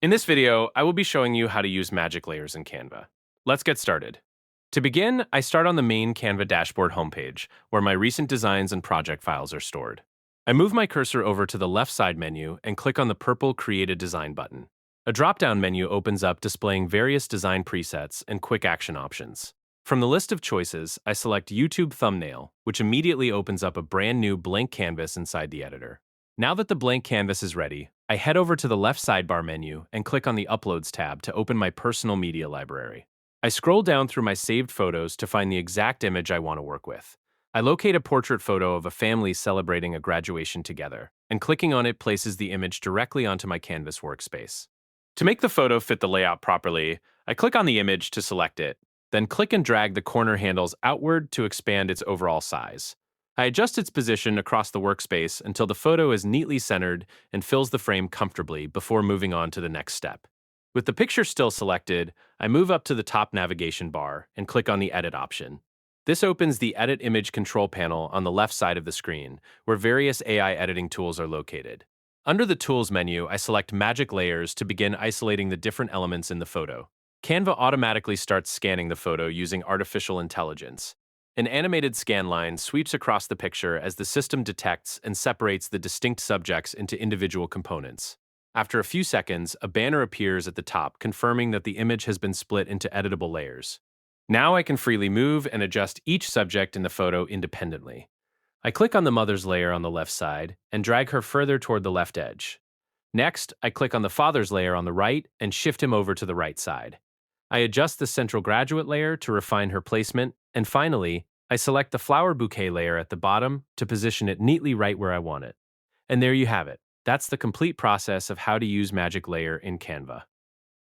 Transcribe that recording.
In this video, I will be showing you how to use magic layers in Canva. Let's get started. To begin, I start on the main Canva dashboard homepage, where my recent designs and project files are stored. I move my cursor over to the left side menu and click on the purple Create a Design button. A drop-down menu opens up displaying various design presets and quick action options. From the list of choices, I select YouTube Thumbnail, which immediately opens up a brand new blank canvas inside the editor. Now that the blank canvas is ready, I head over to the left sidebar menu and click on the Uploads tab to open my personal media library. I scroll down through my saved photos to find the exact image I want to work with. I locate a portrait photo of a family celebrating a graduation together, and clicking on it places the image directly onto my Canvas workspace. To make the photo fit the layout properly, I click on the image to select it, then click and drag the corner handles outward to expand its overall size. I adjust its position across the workspace until the photo is neatly centered and fills the frame comfortably before moving on to the next step. With the picture still selected, I move up to the top navigation bar and click on the Edit option. This opens the Edit Image control panel on the left side of the screen, where various AI editing tools are located. Under the Tools menu, I select Magic Layers to begin isolating the different elements in the photo. Canva automatically starts scanning the photo using artificial intelligence. An animated scan line sweeps across the picture as the system detects and separates the distinct subjects into individual components. After a few seconds, a banner appears at the top confirming that the image has been split into editable layers. Now I can freely move and adjust each subject in the photo independently. I click on the mother's layer on the left side and drag her further toward the left edge. Next, I click on the father's layer on the right and shift him over to the right side. I adjust the central graduate layer to refine her placement, and finally, I select the flower bouquet layer at the bottom to position it neatly right where I want it. And there you have it. That's the complete process of how to use Magic Layer in Canva.